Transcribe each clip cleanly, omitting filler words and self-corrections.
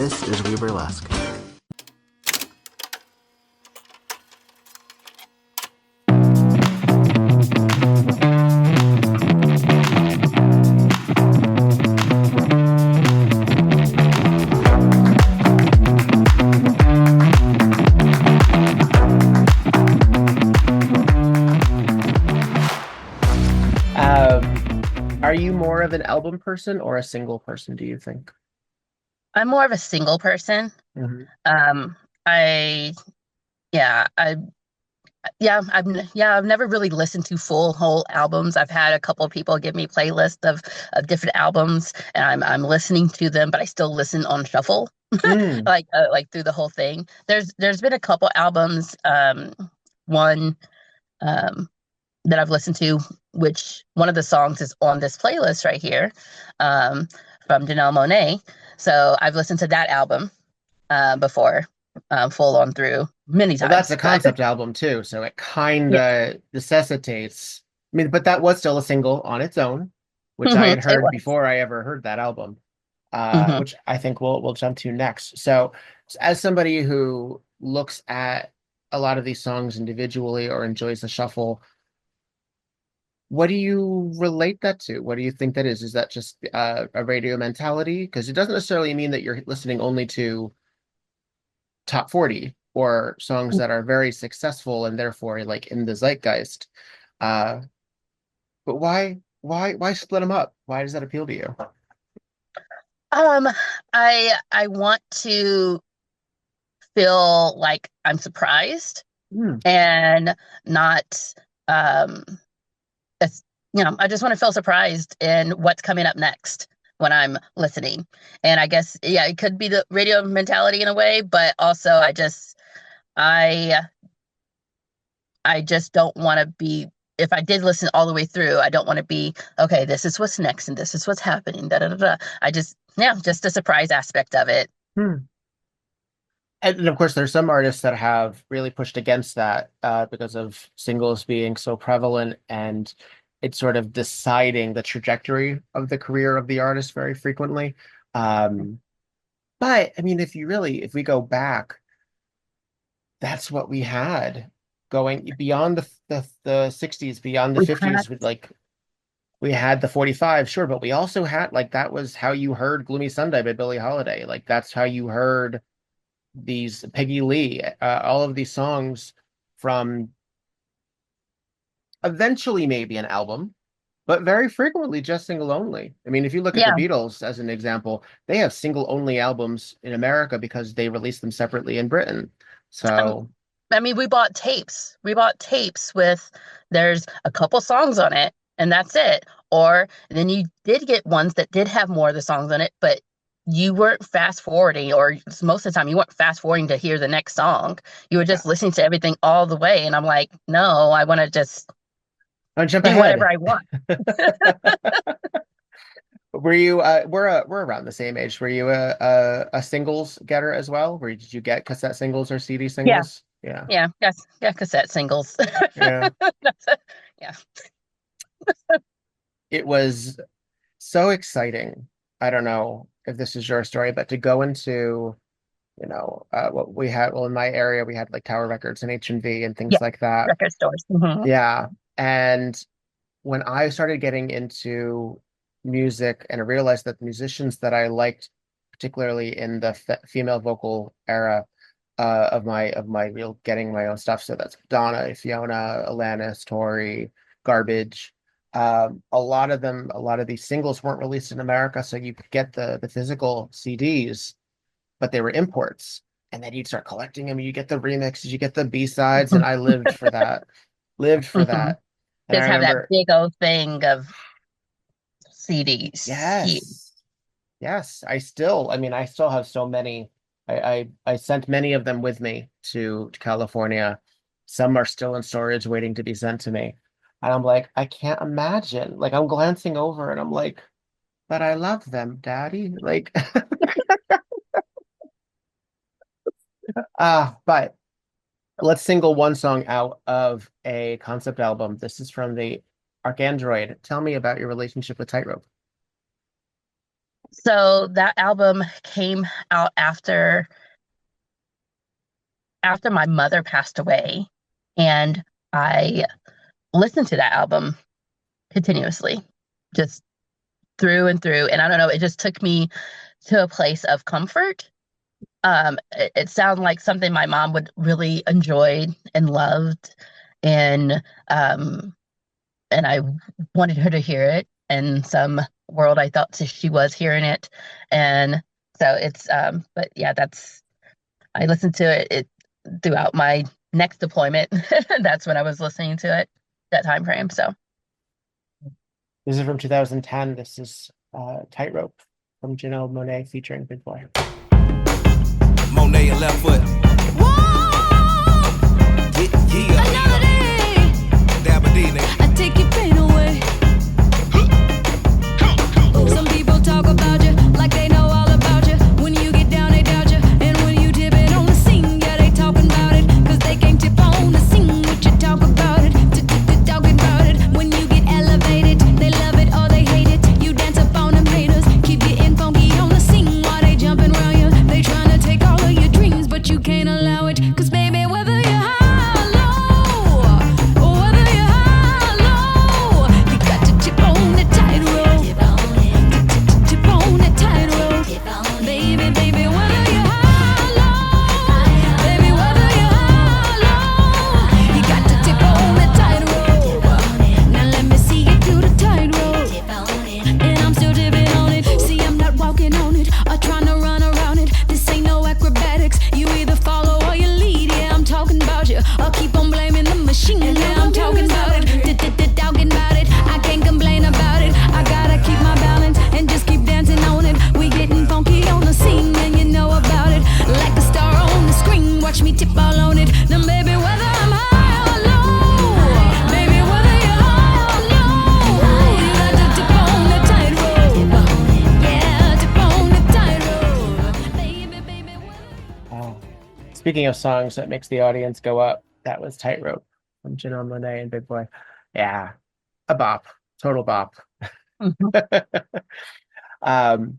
This is We Burlesque. Are you more of an album person or a single person, do you think? I'm more of a single person. Hmm. Um, I yeah, I I've never really listened to full whole albums. I've had a couple of people give me playlists of different albums, and I'm listening to them, but I still listen on shuffle, Mm. like through the whole thing. There's been a couple albums, one um that I've listened to, which one of the songs is on this playlist right here, um, from Janelle Monae. So I've listened to that album before, full on through many Well, that's times. a concept album too, so it kind Yeah, of necessitates. I mean, but that was still a single on its own, which I had it heard was. before I ever heard that album, Hmm. which I think we'll jump to next. So, as somebody who looks at a lot of these songs individually or enjoys the shuffle, what do you relate that to? What do you think that is? Is that just a radio mentality? Because it doesn't necessarily mean that you're listening only to top 40 or songs that are very successful and therefore like in the zeitgeist. Uh, but why split them up? Why does that appeal to you? Um, I want to feel like I'm surprised Hmm. and not um it's, I just want to feel surprised in what's coming up next when I'm listening. And I guess, yeah, it could be the radio mentality in a way, but also I I just don't want to be, if I did listen all the way through, I don't want to be, okay, this is what's next and this is what's happening. Da, da, da, da. Yeah, just the surprise aspect of it. Hmm. And of course, there's some artists that have really pushed against that because of singles being so prevalent and it's sort of deciding the trajectory of the career of the artist very frequently. Um, but I mean, if we go back, that's what we had going beyond the 60s, beyond the We had, 50s with like we had the 45, sure, but we also had like that was how you heard Gloomy Sunday by Billie Holiday. Like that's how you heard these Peggy Lee, all of these songs from eventually maybe an album, but very frequently just single only. I mean, if you look at the yeah. Beatles as an example, they have single only albums in America because they released them separately in Britain. Um, So I mean, we bought tapes. We bought tapes with, there's a couple songs on it, and that's it. Or then you did get ones that did have more of the songs on it, but you weren't fast forwarding, or most of the time you weren't fast forwarding to hear the next song. You were yeah, just listening to everything all the way. And I'm like, no, I want to just I'll jump do whatever ahead. I want. Were you we're around the same age. Were you a singles getter as well? Where did you get cassette singles or CD Yeah, singles? Yeah. yeah, yes, yeah, cassette singles. Yeah. Yeah. It was so exciting. I don't know if this is your story, but to go into, what we had, well, in my area, we had like Tower Records and HMV and Yeah, things like that. record stores. Hmm. Yeah. And when I started getting into music and I realized that musicians that I liked, particularly in the female vocal era of my real getting my own stuff, so that's Donna, Fiona, Alanis, Tori, Garbage. A lot of these singles weren't released in America, so you could get the physical CDs, but they were imports. And then you'd start collecting them. You get the remixes, you get the B-sides, and I lived for that. Lived for Hmm. that. And I Just have that remember, big old thing of CDs here. yes, yes, I mean, I still have so many. I sent many of them with me to California. Some are still in storage waiting to be sent to me. And I'm like, I can't imagine. Like, I'm glancing over and I'm like, but I love them, Daddy. Like, but let's single one song out of a concept album. This is from the Arcandroid. Tell me about your relationship with Tightrope. So that album came out after my mother passed away, and I listened to that album continuously, just through and through. And I don't know, it just took me to a place of comfort. It sounded like something my mom would really enjoy and loved, and um, and I wanted her to hear it. In some world, I thought she was hearing it, and so it's. But yeah, that's I listened to it throughout my next deployment. That's when I was listening to it, that time frame. So This is from 2010. This is Tightrope from Janelle Monae featuring Big Boy. Monae and left foot. Whoa, Yeah. another day. Dabba-dee, nigga. I take your pain away. Some people talk about you like they know all about you. When you get down, they doubt you. And when you dip it on the scene, yeah, they talking about it. Cause they can't tip on the scene. What you talk about it, talking about it. When you get elevated, they love it or they hate it. You dance up on them haters. Keep getting funky on the scene while they jumping around you. They trying to take all of your dreams, but you can't allow it. Cause baby, whether you're high or low, or whether you're high or low, you got to tip on the tightrope. Tip on the tightrope. Baby, baby, whether you're high or low, baby, whether you're high or low, you got to tip on the tightrope. Now let me see you do the tightrope. And I'm still tipping on it. See, I'm not walking on it or trying to run around it. This ain't no acrobatics. You either follow or you lead. Yeah, I'm talking about you. I'll keep on blaming the machine. Yeah, I'm talking about it. Talking about it. I can't complain about it. I gotta keep my balance and just keep dancing on it. We getting funky on the scene and you know about it. Like a star on the screen. Watch me tip all on it. Now, baby, whether I'm high or low, baby, whether you're high or low, you got to tip on the tightrope. Yeah, tip on the tightrope. Baby, baby, Oh. Speaking of songs that makes the audience go up, that was Tightrope from Janelle Monae and Big Boy. Yeah, a bop, total bop. mhm. Um,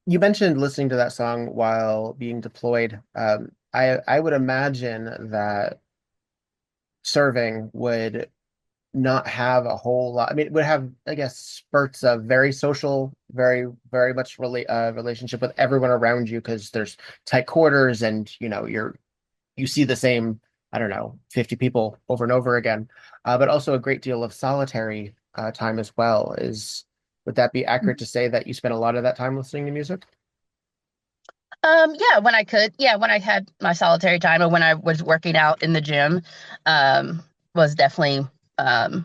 you mentioned listening to that song while being deployed. I would imagine that serving would not have a whole lot. I mean, it would have, I guess, spurts of very social, very much relationship with everyone around you because there's tight quarters and you see the same, I don't know, 50 people over and over again. But also a great deal of solitary time as well. Would that be accurate to say that you spent a lot of that time listening to music? Yeah, when I could, yeah, when I had my solitary time or when I was working out in the gym, was definitely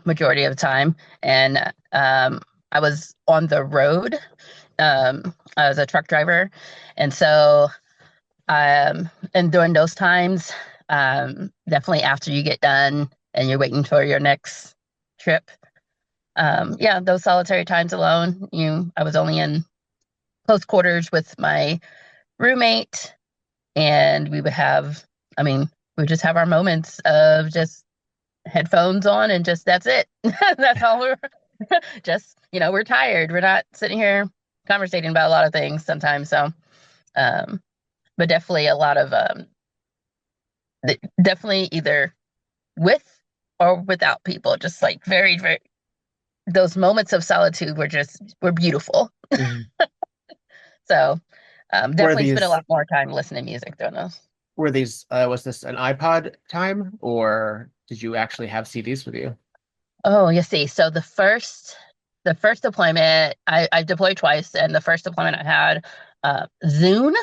majority of the time. And I was on the road. I was a truck driver, and so and during those times, definitely after you get done and you're waiting for your next trip, yeah, those solitary times alone, I was only in close quarters with my roommate, and we would have, I mean, we just have our moments of just headphones on and just that's it. That's all we're just, we're tired. We're not sitting here conversating about a lot of things sometimes. So, um, but definitely a lot of, definitely either with or without people, just like very, very, those moments of solitude were beautiful. Mhm. So, Were definitely spent a these lot more time listening to music during those. was this an iPod time or did you actually have CDs with you? Oh, you see. So the first deployment, I deployed twice, and the first deployment I had, Zune.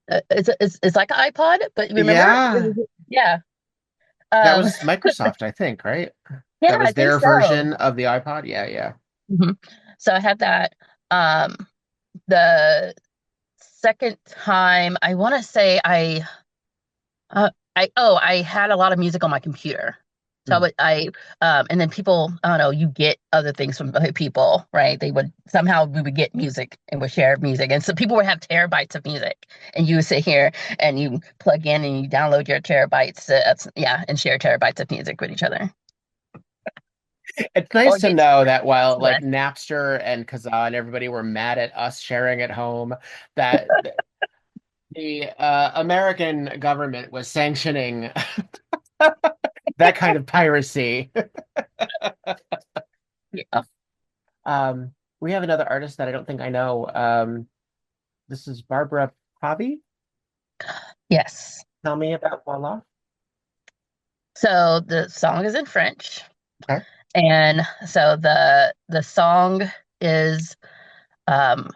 It's like an iPod, but remember? Yeah, Yeah. that Um, was Microsoft, I think, right? yeah, That I was think their so. version of the iPod. Yeah, yeah. hmm So I had that. Um, the second time, I want to say I had a lot of music on my computer. So Mm. and then people, I don't know, you get other things from other people, right? We would get music and would share music. And so people would have terabytes of music, and you would sit here and you plug in and you download your terabytes, yeah, and share terabytes of music with each other. It's or nice to get know that while like less. Napster and Kazaa and everybody were mad at us sharing at home, that the American government was sanctioning that kind of piracy. Yeah. We have another artist that I don't think I know. This is Barbara Pravi. Yes. Tell me about Voila. So the song is in French, Okay. and so the song is um,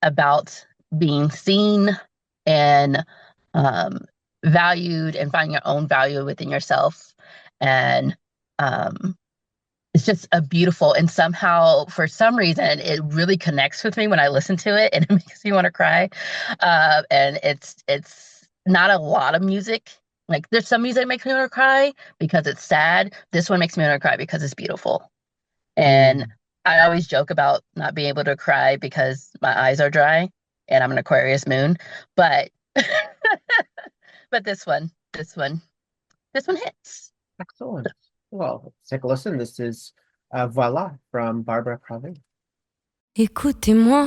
about being seen and um, valued and finding your own value within yourself. And um, it's just a beautiful, and somehow for some reason it really connects with me when I listen to it, and it makes me want to cry. And it's not a lot of music. Like there's some music that makes me want to cry because it's sad. This one makes me want to cry because it's beautiful. And I always joke about not being able to cry because my eyes are dry and I'm an Aquarius moon. But but this one hits. Excellent. Well, let's take a listen. This is Voila from Barbara Pravi. Écoutez-moi,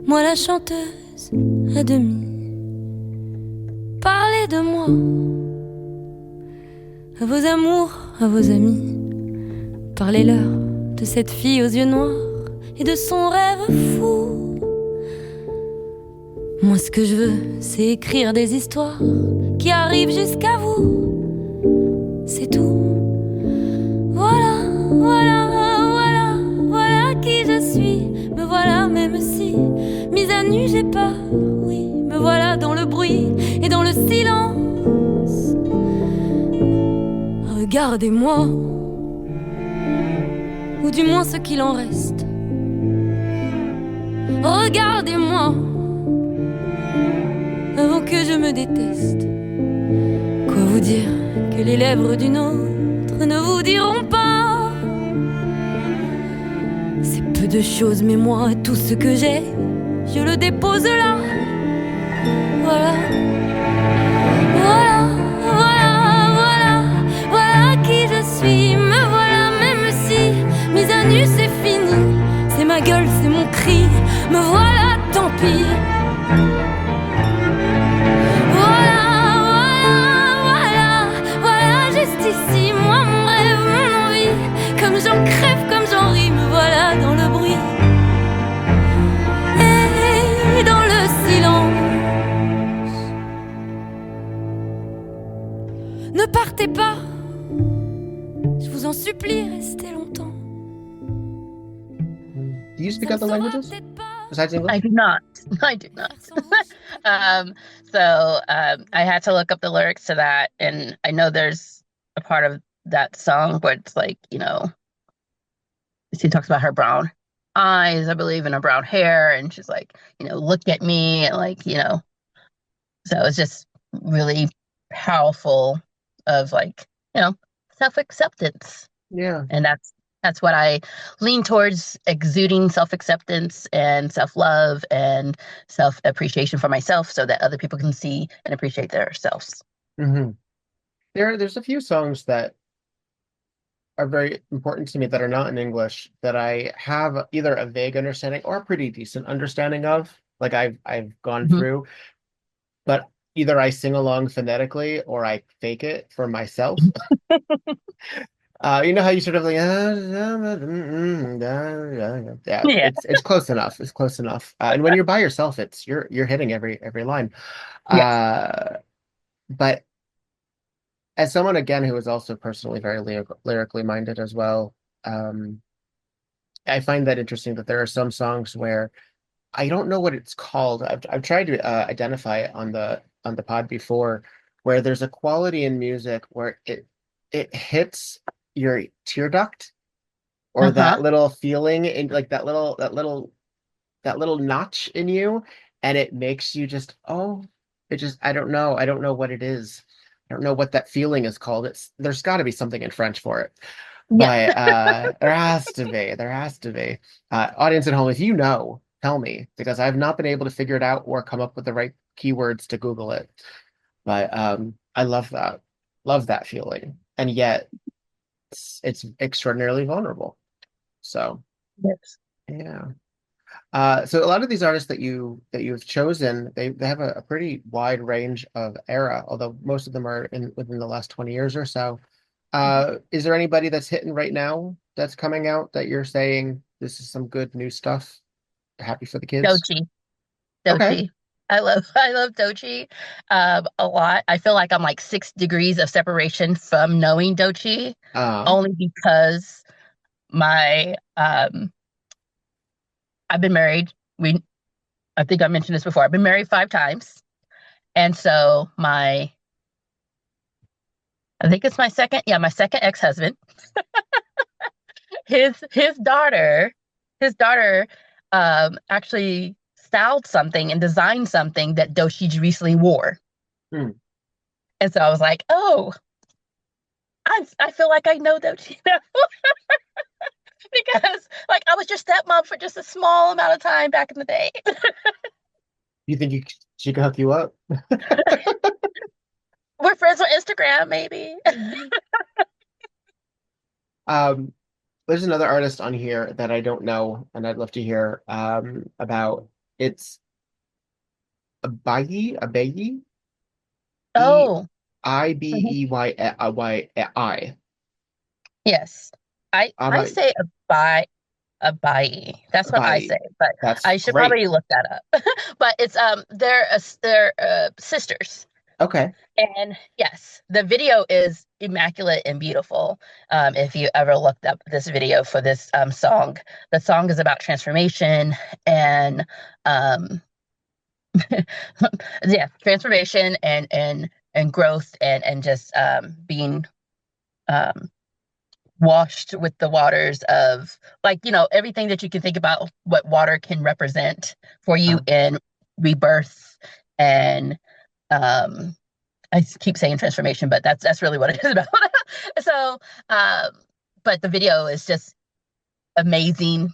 moi la chanteuse à demi. Parlez de moi, à vos amours, à vos amis. Parlez-leur de cette fille aux yeux noirs et de son rêve fou. Moi ce que je veux, c'est écrire des histoires qui arrivent jusqu'à vous. C'est tout. Voilà, voilà, voilà, voilà qui je suis. Me voilà même si, mise à nu j'ai peur, oui. Me voilà dans le bruit et dans le silence. Regardez-moi, ou du moins ce qu'il en reste. Regardez-moi, avant que je me déteste. Quoi vous dire que les lèvres d'une autre ne vous diront pas. C'est peu de choses, mais moi, tout ce que j'ai, je le dépose là. Voilà, voilà, voilà, voilà, voilà qui je suis. Me voilà même si, mise à nu c'est fini. C'est ma gueule, c'est mon cri. Me voilà, tant pis. Ici, moi, mon rêve, mon envie. Comme j'en crève, comme j'en ris, me voilà dans le bruit et dans le silence. Ne partez pas, je vous en supplie, restez longtemps. Do you speak other languages besides English? I do not. I do not. I had to look up the lyrics to that, and I know there's a part of that song where it's like, she talks about her brown eyes, I believe, and her brown hair, and she's like, look at me, and like, so it's just really powerful of like, self-acceptance. Yeah. And that's what I lean towards, exuding self-acceptance and self-love and self-appreciation for myself so that other people can see and appreciate themselves. Mm-hmm. There's a few songs that are very important to me that are not in English that I have either a vague understanding or a pretty decent understanding of. Like I've gone through, but either I sing along phonetically or I fake it for myself. You know how you sort of like, yeah, it's close enough. It's close enough. And when you're by yourself, you're hitting every line. Yes. But as someone again who is also personally very lyrically minded as well, I find that interesting that there are some songs where I don't know what it's called. I've tried to identify it on the pod before, where there's a quality in music where it hits your tear duct or that little feeling in like that little notch in you, and it makes you just I don't know what it is. I don't know what that feeling is called. There's got to be something in French for it. Yeah. But there has to be. Audience at home, if you know, tell me, because I've not been able to figure it out or come up with the right keywords to Google it. But I love that feeling. And yet it's extraordinarily vulnerable. So Yes. yeah. So a lot of these artists that you've chosen, they have a pretty wide range of era, although most of them are within the last 20 years or so. Is there anybody that's hitting right now that's coming out that you're saying this is some good new stuff? Happy for the kids? Dochi. Okay. Dochi. I love Dochi a lot. I feel like I'm like 6 degrees of separation from knowing Dochi, Uh, only because my I've been married. I think I mentioned this before. I've been married 5 times. And so I think it's my second ex-husband, his daughter actually styled something and designed something that Doshi recently wore. hmm. And so I was like, oh, I feel like I know Doshi now. Because like I was your stepmom for just a small amount of time back in the day. You think she can hook you up? We're friends on Instagram, maybe. Um, there's another artist on here that I don't know, and I'd love to hear about. It's Ibeyi, E Oh, I B mhm. E Y I. Yes. I Abai, say Ibeyi. That's what I Abai. say, but That's I should great. probably look that up. But it's they're sisters. Okay. And yes, the video is immaculate and beautiful. If you ever looked up this video for this song, the song is about transformation and um, yeah, transformation and growth and just being um, washed with the waters of like everything that you can think about what water can represent for you Uh, in rebirth and um I keep saying transformation, but that's really what it is about. So, um, but the video is just amazing,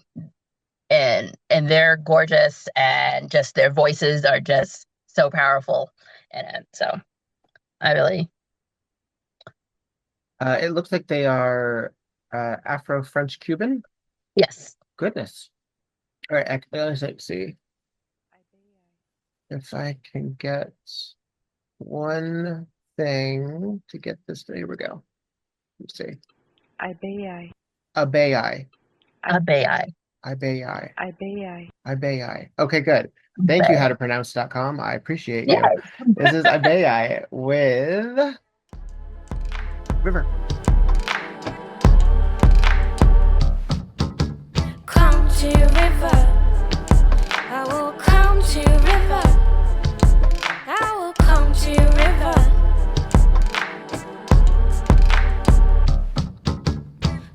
and they're gorgeous, and just their voices are just so powerful, and so I really it looks like they are Afro-French Cuban. yes. Goodness. All right, let's see if I can get one thing to get this. Here we go. Let's see. Ibeyi. Abai. Ibeyi. Ibeyi. Ibeyi. Ibeyi. Okay, good. Thank you, howtopronounce.com. I appreciate Yeah. you. This is Ibeyi with River. Come to river. I will come to river. I will come to river.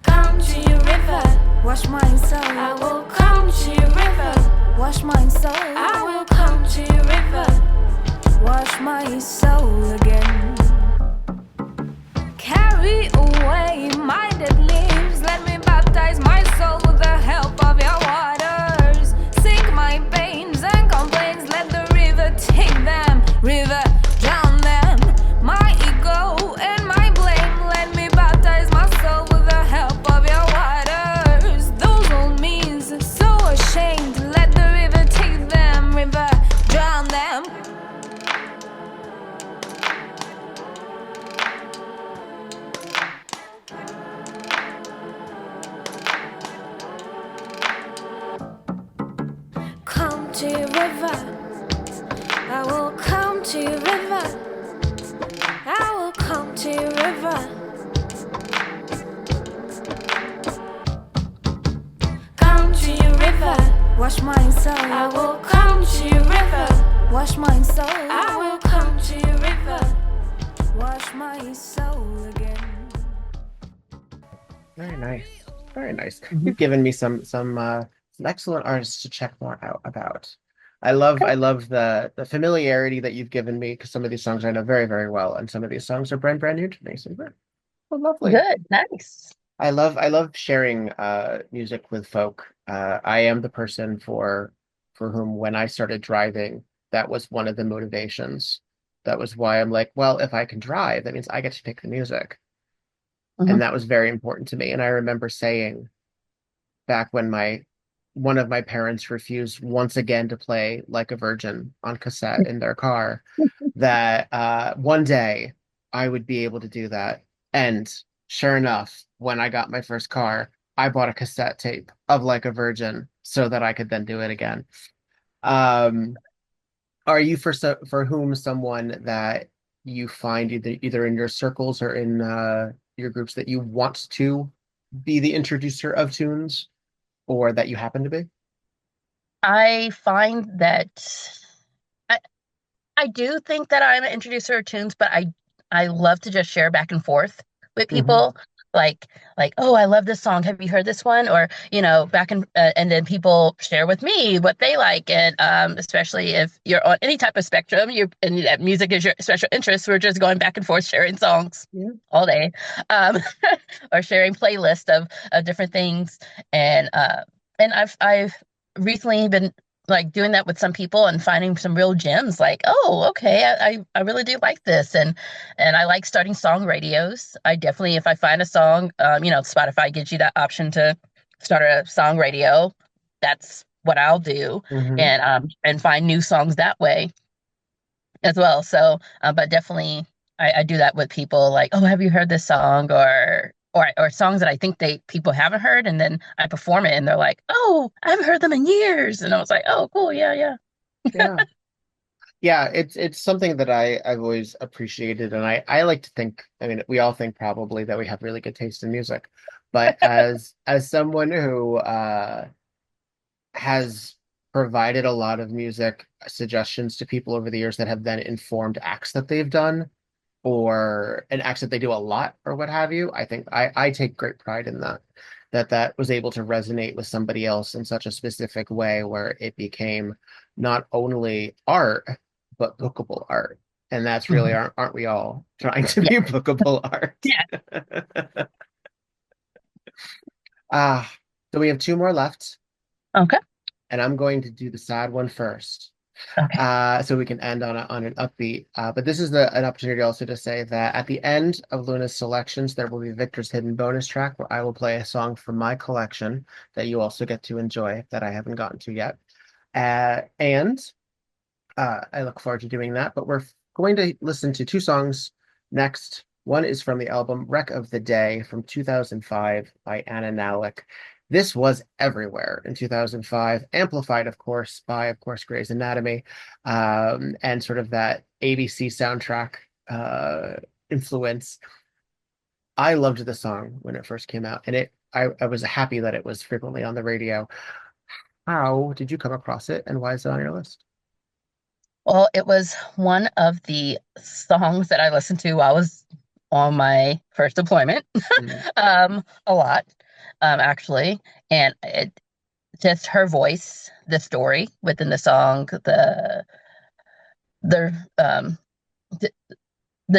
Come to river. Wash my soul. I will come to river. Wash my soul. I will come to river. Wash my soul again. Carry away my dead leaves. Let me baptize my soul with the help of your waters. Sink my pains and complaints. Let the river take them. River, drown them. My ego and my blame. Let me baptize my soul with the help of your waters. Those old means so ashamed. Let the river take them. River, drown them. Come to river. I will come to river. I will come to river. Come to river. Wash my soul. I will come to river. Wash my soul. I will come to river. Wash my soul again. Very nice. Very nice. You've given me some excellent artists to check more out about. I love the familiarity that you've given me because some of these songs I know very, very well, and some of these songs are brand new to me. So oh, lovely. Good, nice. I love sharing music with folk. I am the person for whom when I started driving, that was one of the motivations. That was why I'm like, well, if I can drive, that means I get to pick the music. and that was very important to me. And I remember saying back when one of my parents refused once again to play Like a Virgin on cassette in their car, that one day I would be able to do that. And sure enough, when I got my first car, I bought a cassette tape of Like a Virgin so that I could then do it again. Are you for whom someone that you find either in your circles or in your groups that you want to be the introducer of tunes, or that you happen to be? I find that I do think that I'm an introducer of tunes, but I love to just share back and forth with people. Like, oh, I love this song. Have you heard this one? Or, back and then people share with me what they like. And especially if you're on any type of spectrum, and that music is your special interest, we're just going back and forth sharing songs all day, or sharing playlists of different things. And I've recently been like doing that with some people and finding some real gems, like, oh, okay, I really do like this. And I like starting song radios. I definitely, if I find a song, Spotify gives you that option to start a song radio. That's what I'll do. And find new songs that way as well. So, but definitely I do that with people, like, oh, have you heard this song? Or songs that I think people haven't heard, and then I perform it and they're like, oh, I haven't heard them in years. And I was like, oh, cool. Yeah. Yeah, it's something that I've always appreciated, and I like to think, I mean, we all think probably that we have really good taste in music, but as someone who has provided a lot of music suggestions to people over the years that have then informed acts that they've done, or an acts that they do a lot, or what have you, I think I take great pride in that was able to resonate with somebody else in such a specific way, where it became not only art, but bookable art. And that's really, aren't we all trying to be bookable art? Yeah. So we have two more left. Okay. And I'm going to do the sad one first. Okay. So we can end on an upbeat. But this is an opportunity also to say that at the end of Luna's selections, there will be Viktor's hidden bonus track, where I will play a song from my collection that you also get to enjoy, that I haven't gotten to yet. And I look forward to doing that. But we're going to listen to two songs next. One is from the album Wreck of the Day from 2005 by Anna Nalick. This was everywhere in 2005, amplified, of course, by, Grey's Anatomy, and sort of that ABC soundtrack influence. I loved the song when it first came out, and I was happy that it was frequently on the radio. How did you come across it, and why is it on your list? Well, it was one of the songs that I listened to while I was on my first deployment, a lot. Actually, and it just her voice, the story within the song, the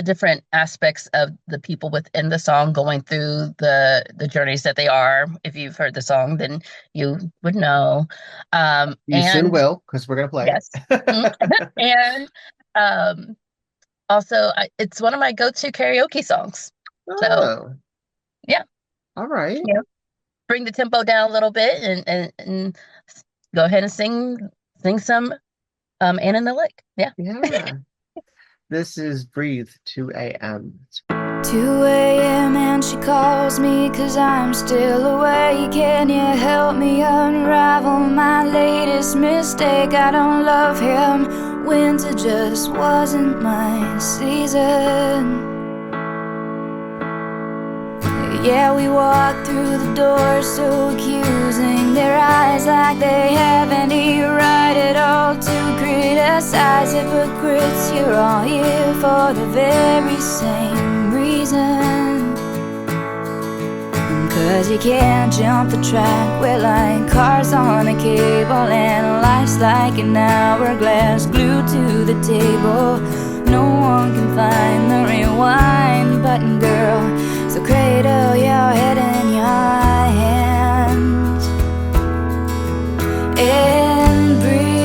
different aspects of the people within the song going through the journeys that they are. If you've heard the song, then you would know. You soon will, because we're gonna play. Yes. And also, it's one of my go-to karaoke songs. Oh. So, yeah. All right. Yeah. Bring the tempo down a little bit and go ahead and sing some Anna Nalick. Yeah. This is Breathe, 2 a.m. 2 a.m. and she calls me 'cause I'm still awake. Can you help me unravel my latest mistake? I don't love him. Winter just wasn't my season. Yeah, we walk through the door so accusing, their eyes like they have any right at all to criticize. Hypocrites, you're all here for the very same reason. 'Cause you can't jump the track, we're like cars on a cable, and life's like an hourglass glued to the table. No one can find the rewind button, girl. So cradle your head in your hands and breathe,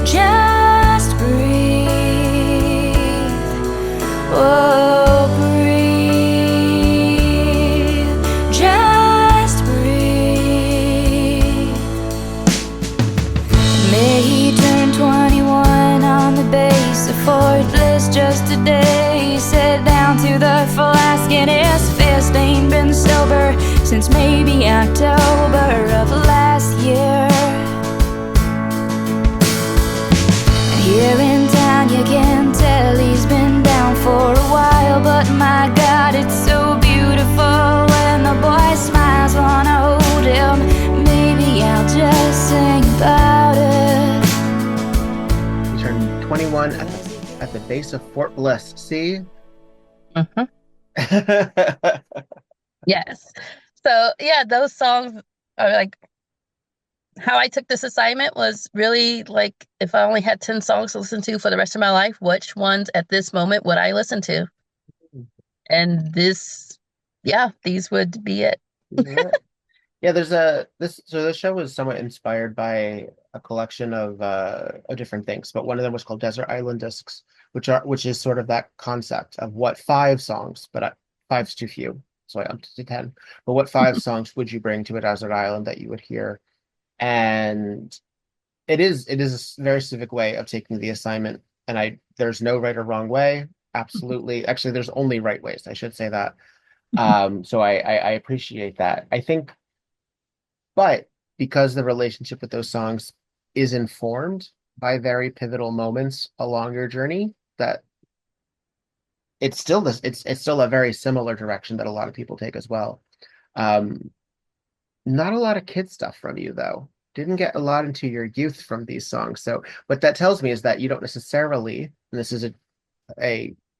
just breathe, oh breathe. he sat down to the flask in his fist. Ain't been sober since maybe October of last year. Here in town you can tell he's been down for a while, but my God, it's so beautiful when the boy smiles. Wanna hold him, maybe I'll just sing about it. He turned 21 at the base of Fort Bliss. See? Mhm. Yes. So yeah, those songs are like how I took this assignment was really like if I only had 10 songs to listen to for the rest of my life, which ones at this moment would I listen to? And these would be it. Yeah, so this show was somewhat inspired by a collection of different things, but one of them was called Desert Island Discs, which is sort of that concept of what 5 songs, but five's too few, so I upped it to 10. But what 5 songs would you bring to a desert island that you would hear? And it is a very civic way of taking the assignment, and there's no right or wrong way. Absolutely, actually, there's only right ways. I should say that. So I appreciate that. I think, but because the relationship with those songs is informed by very pivotal moments along your journey, that it's still it's still a very similar direction that a lot of people take as well. Not a lot of kid stuff from you though. Didn't get a lot into your youth from these songs. So what that tells me is that you don't necessarily, and this is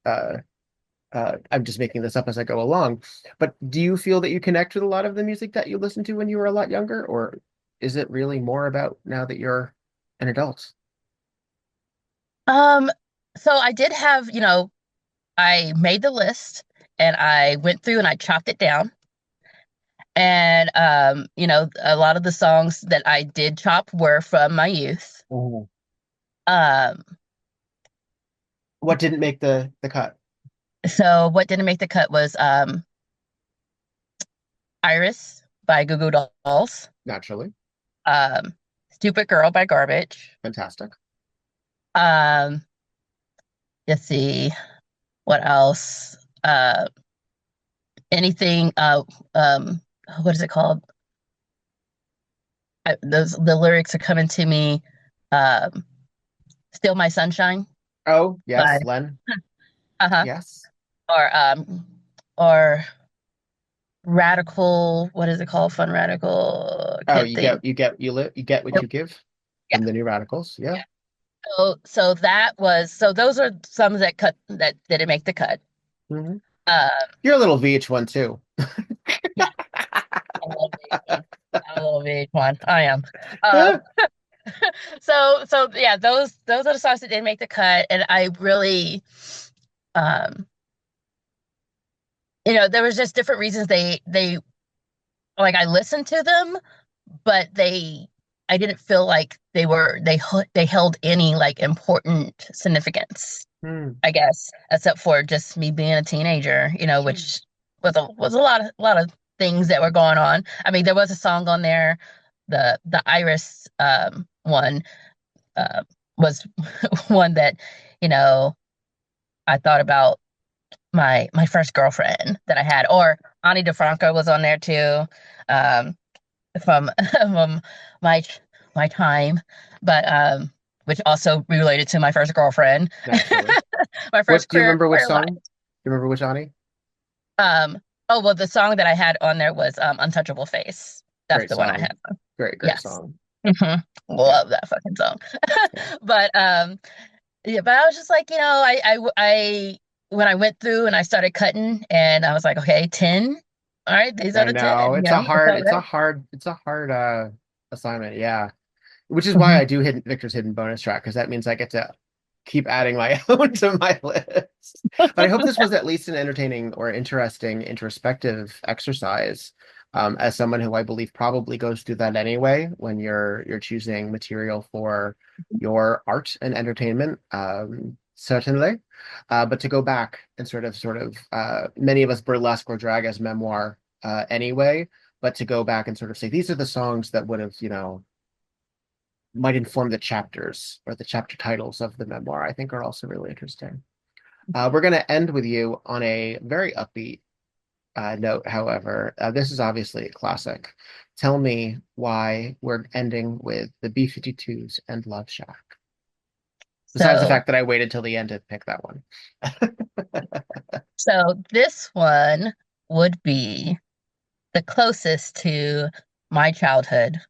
I'm just making this up as I go along, but do you feel that you connect with a lot of the music that you listened to when you were a lot younger, or is it really more about now that you're an adult? So I did have, I made the list and I went through and I chopped it down. And a lot of the songs that I did chop were from my youth. Mhm. Um, What didn't make the cut? so what didn't make the cut was Iris by Goo Goo Dolls, Naturally. um, Stupid Girl by Garbage. Fantastic. Um, let's see, what else? Anything, what is it called? The lyrics are coming to me. Um, Still My Sunshine Oh, by yes, Len. uh-huh. Yes. Or Radical, what is it called? Fun Radical. Oh, Can't think. you get what you give Yeah. from the New Radicals. Yeah. So those are some that didn't make the cut. Mhm. Um, You're a little VH1 too. yeah, I'm a little VH1. I am. Um, so yeah, those are the songs that didn't make the cut, and I really, um, there was just different reasons they like I listened to them, but I didn't feel like they held any like important significance, Hmm. I guess, except for just me being a teenager, which was a lot of things that were going on. I mean, there was a song on there, the Iris one was one that, I thought about my first girlfriend that I had, or Ani DeFranco was on there too, from from my my time, but which also related to my first girlfriend. Naturally. My first Do you remember which queer song? life. Do you remember which Ani? Oh well, the song that I had on there was Untouchable Face. That's Great the one I song. had. Great Yes. song. Love that fucking song. Yeah. But yeah, but I was just like, I when I went through and I started cutting, and I was like, okay, 10. All right, these are I the know 10. it's a hard, assignment. Yeah, which is why Mhm. I do Victor's hidden bonus track, because that means I get to keep adding my own to my list. But I hope this was at least an entertaining or interesting introspective exercise. As someone who I believe probably goes through that anyway when you're choosing material for your art and entertainment, certainly. But to go back and many of us burlesque or drag as memoir anyway, but to go back and sort of say these are the songs that would have, might inform the chapters or the chapter titles of the memoir, I think are also really interesting. We're going to end with you on a very upbeat note, however. This is obviously a classic. Tell me why we're ending with the B-52's and Love Shack. Besides the So, fact that I waited till the end to pick that one. so this one would be the closest to my childhood.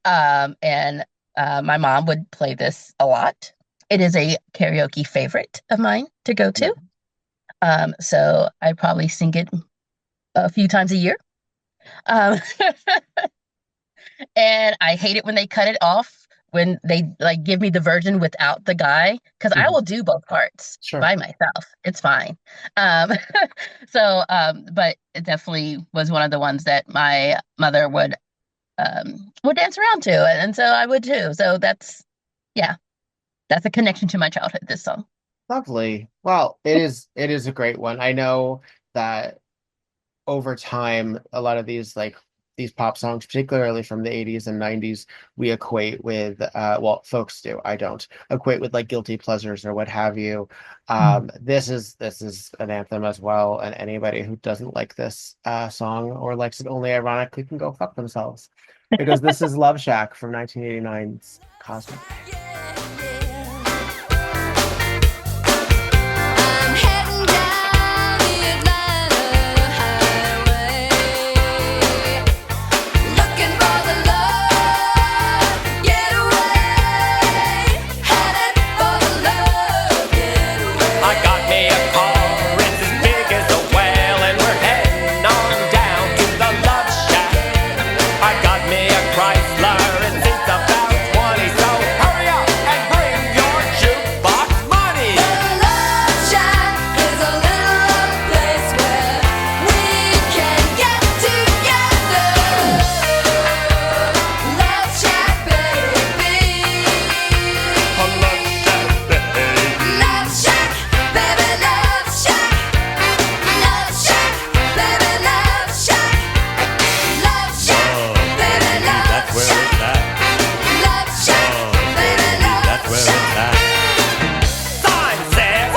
And my mom would play this a lot. It is a karaoke favorite of mine to go to. So I probably sing it a few times a year. Um, and I hate it when they cut it off, when they like give me the version without the guy, because I Mhm. will do both parts Sure. by myself. It's fine. Um, but it definitely was one of the ones that my mother would dance around to, and so I would too. So yeah, that's a connection to my childhood, this song. Lovely. Well, it is a great one. I know that over time, a lot of these pop songs, particularly from the 80s and 90s, we equate with well, folks do. I don't equate with like guilty pleasures or what have you. This is an anthem as well, and anybody who doesn't like this song or likes it only ironically can go fuck themselves. Because this is Love Shack from 1989's Cosmic. I'm heading down the Atlanta highway, looking for the love getaway, headed for the love getaway. I got me a car, it's as big as a whale, and we're heading on down to the Love Shack. I got me a Chrysler, it seats about 20, so hurry up and bring your jukebox money. The Love Shack is a little rough place where we can get together. Love Shack, baby. Love Shack, baby, Love Shack. Love Shack, baby, Love Shack. Love Shack, baby, Love That's where Shack. it's at. Love Shack, baby, Love That's where Shack. it's at. Sign says,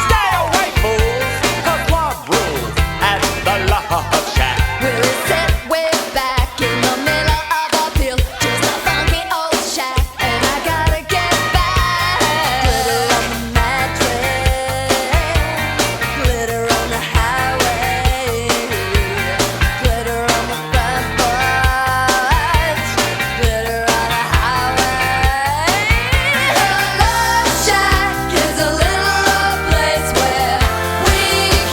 stay away, fools, 'cause love rules at the Love Shack. We'll sit way back in the middle of a field, just a funky old shack, and I gotta get back. Glitter on the mattress, glitter on the highway, glitter on the front porch, glitter on the highway. The Love Shack is a little rough place where we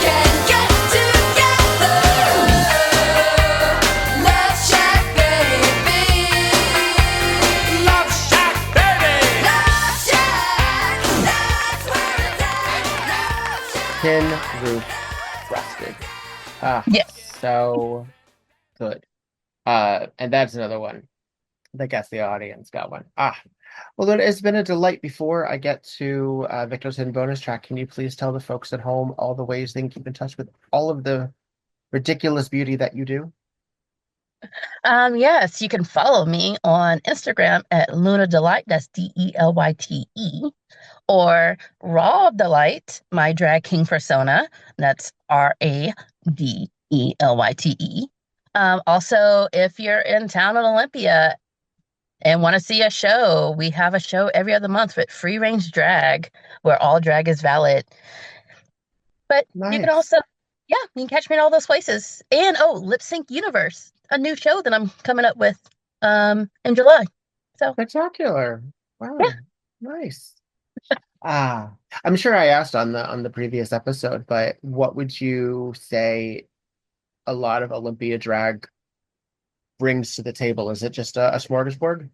can get together. Love Shack, baby. Love Shack, baby! Love Shack, that's where it's at. Love Shack. Tin Roof Frosted. Ah, Yes. so good. And that's another one. I guess the audience got one. Well, then it's been a delight. Before I get to Victor's hidden bonus track, can you please tell the folks at home all the ways they can keep in touch with all of the ridiculous beauty that you do? Yes, you can follow me on Instagram at Luna DeLyte, that's DELYTE, or Raw DeLyte, my drag king persona, that's RADELYTE. Also, if you're in town in Olympia and want to see a show, we have a show every other month with Free Range Drag, where all drag is valid. But you can Nice. also, yeah, you can catch me in all those places. And Lip Sync Universe, a new show that I'm coming up with in July. So Spectacular. Wow. Yeah. Nice. I'm sure I asked on the previous episode, but what would you say a lot of Olympia drag brings to the table? Is it just a smorgasbord?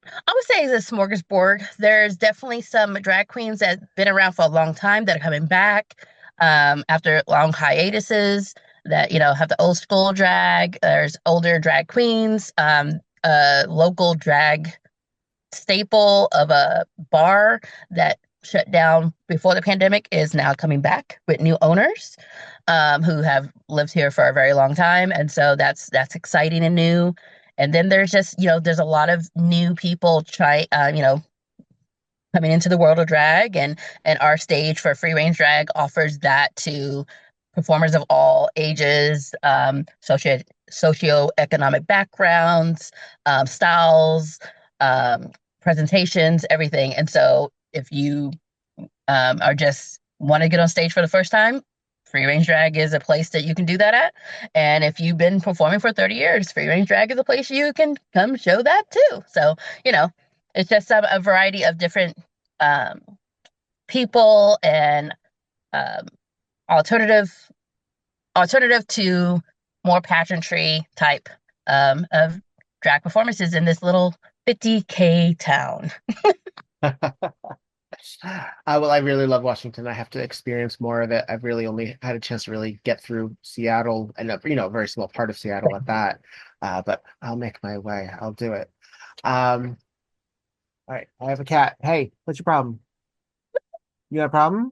I would say it's a smorgasbord. There's definitely some drag queens that have been around for a long time that are coming back after long hiatuses that, have the old school drag. There's older drag queens, local drag staple of a bar that shut down before the pandemic is now coming back with new owners who have lived here for a very long time. And so that's exciting and new. And then there's just, there's a lot of new people coming coming into the world of drag, and our stage for free range drag offers that to performers of all ages, socioeconomic backgrounds, styles, presentations, everything. And so if you are just want to get on stage for the first time, free range drag is a place that you can do that at. And if you've been performing for 30 years, free range drag is a place you can come show that too. So, it's just a variety of different people and um, alternative to more pageantry type of drag performances in this little 50K town. Well, I really love Washington. I have to experience more of it. I've really only had a chance to really get through Seattle and a very small part of Seattle at that. But I'll make my way. I'll do it. All right, I have a cat. Hey, what's your problem? You got a problem?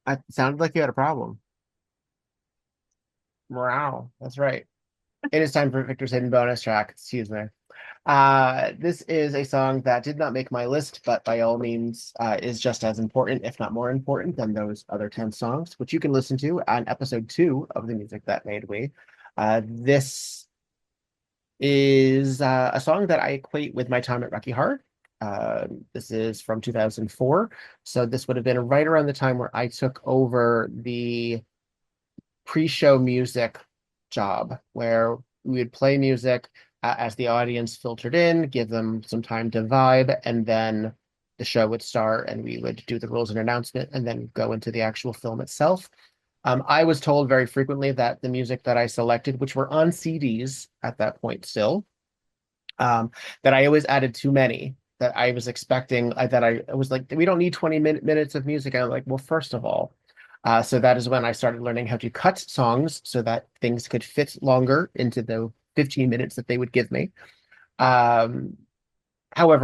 It sounded like you had a problem. Wow, that's right. It is time for Victor's hidden bonus track. Excuse me. This is a song that did not make my list, but by all means is just as important, if not more important, than those other 10 songs, which you can listen to on episode 2 of the Music That Made We. This is a song that I equate with my time at Rocky Horror. This is from 2004, so this would have been right around the time where I took over the pre-show music job, where we would play music as the audience filtered in, give them some time to vibe, and then the show would start and we would do the rules and announcement and then go into the actual film itself. I was told very frequently that the music that I selected, which were on CDs at that point still, that I always added too many, that I was expecting, that I was like, we don't need 20 minutes of music. And I'm like, well, first of all, so that is when I started learning how to cut songs so that things could fit longer into the 15 minutes that they would give me. However,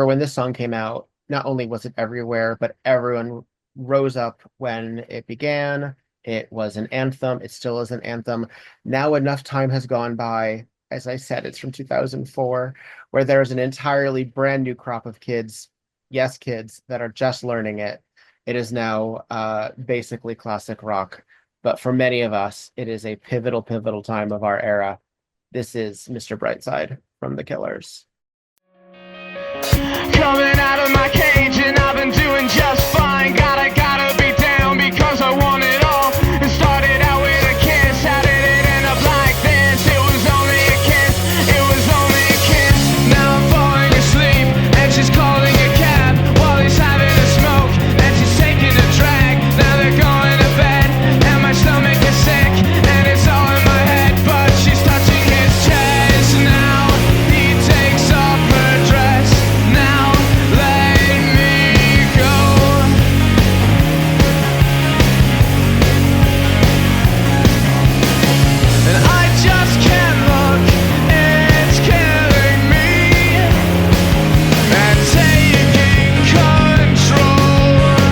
when this song came out, not only was it everywhere, but everyone rose up when it began. It was an anthem. It still is an anthem. Now enough time has gone by. As I said, it's from 2004, where there's an entirely brand new crop of kids, yes, kids, that are just learning it. It is now basically classic rock. But for many of us, it is a pivotal time of our era. This is Mr. Brightside from The Killers. Coming out of my cage and I've been doing just fine. Gotta be down because I want it all. It started out with a kiss. How did it end up like this? It was only a kiss. It was only a kiss. Now I'm falling asleep and she's calling a cab while he's having a smoke and she's taking a drag. Now they're going to bed and my stomach is sick and it's all in my head, but she's touching his chest. Now he takes off her dress. Now let me go. And I just can't look, it's killing me and taking control.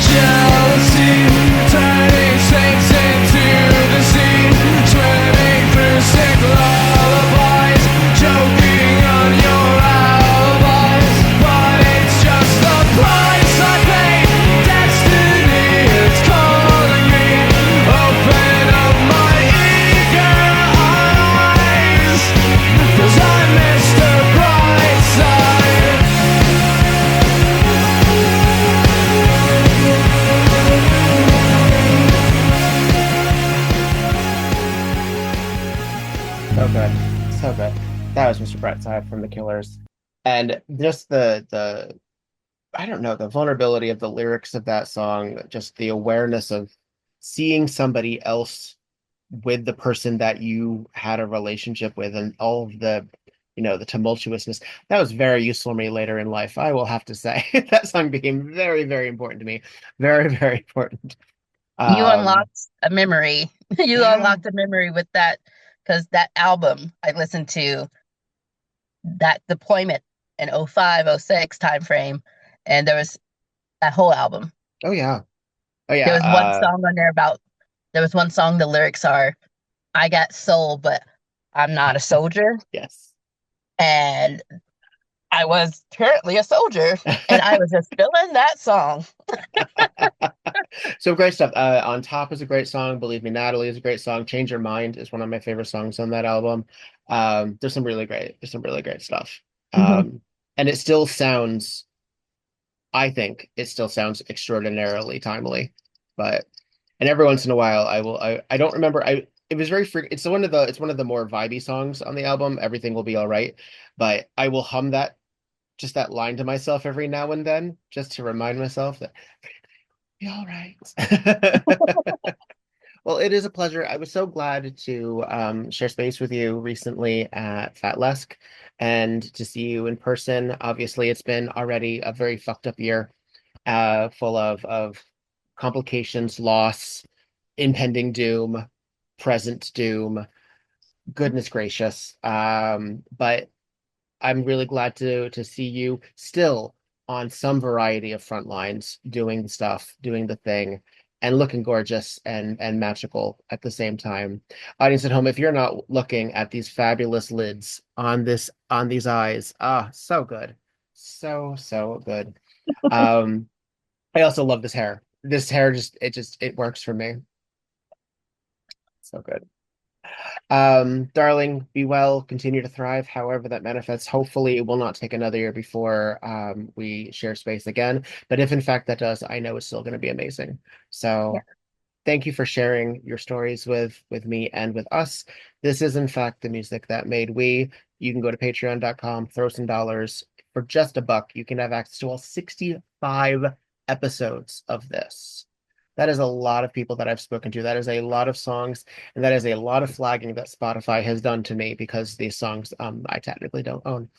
Jealousy turning saints into the sea, swimming through sick lullabies, choking on your alibis. But it's just the price I pay. Destiny is calling me. Open up my eager eyes, 'cause I'm Mr. Brightside. So good. So good. That was Mr. Brightside from The Killers. And just the I don't know, the vulnerability of the lyrics of that song, just the awareness of seeing somebody else with the person that you had a relationship with and all of the, the tumultuousness. That was very useful for me later in life, I will have to say. That song became very, very important to me. Very, very important. You Um, unlocked a memory. You yeah. unlocked a memory with that, because that album I listened to, that deployment in 05, 06 timeframe, and there was that whole album. Oh yeah. Oh There yeah. was one song on there there was one song, the lyrics are, I got soul, but I'm not a soldier. Yes. And I was currently a soldier, and I was just feeling that song. So great stuff. On Top is a great song. Believe Me, Natalie is a great song. Change Your Mind is one of my favorite songs on that album. There's some really great stuff. Mhm. And it still sounds, I think it still sounds extraordinarily timely. And every once in a while I don't remember, it was very free. It's one of the more vibey songs on the album. Everything Will Be All Right. But I will hum just that line to myself every now and then, just to remind myself that be all right. Well, it is a pleasure. I was so glad to share space with you recently at Fatlesk and to see you in person. Obviously, it's been already a very fucked up year, full of complications, loss, impending doom, present doom. Goodness gracious. But I'm really glad to see you still on some variety of front lines, doing the stuff, doing the thing, and looking gorgeous and magical at the same time. Audience at home, if you're not looking at these fabulous lids on these eyes, so good. So good. I also love this hair. This hair it works for me. So good. Darling, be well, continue to thrive, however that manifests. Hopefully it will not take another year before we share space again. But if in fact that does, I know it's still going to be amazing. So Yeah. thank you for sharing your stories with me and with us. This is in fact the music that made we. You can go to patreon.com, throw some dollars. For just $1, you can have access to all 65 episodes of this. That is a lot of people that I've spoken to. That is a lot of songs, and that is a lot of flagging that Spotify has done to me because these songs I technically don't own.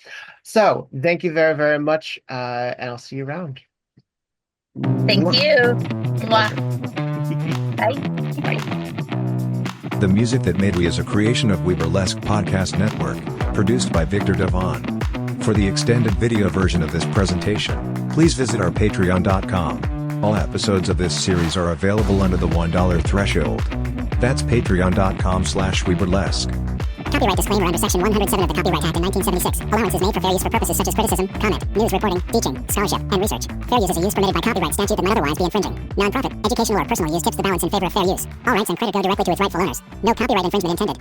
So thank you very, very much, and I'll see you around. Thank you. Mwah. Bye. The Music That Made We is a creation of We Burlesque Podcast Network, produced by Viktor Devon. For the extended video version of this presentation, please visit our patreon.com. All episodes of this series are available under the $1 threshold. That's patreon.com/weburlesque. Copyright disclaimer under Section 107 of the Copyright Act in 1976. Allowances made for fair use for purposes such as criticism, comment, news reporting, teaching, scholarship, and research. Fair use is a use permitted by copyright statute that might otherwise be infringing. Non-profit, educational, or personal use tips the balance in favor of fair use. All rights and credit go directly to its rightful owners. No copyright infringement intended.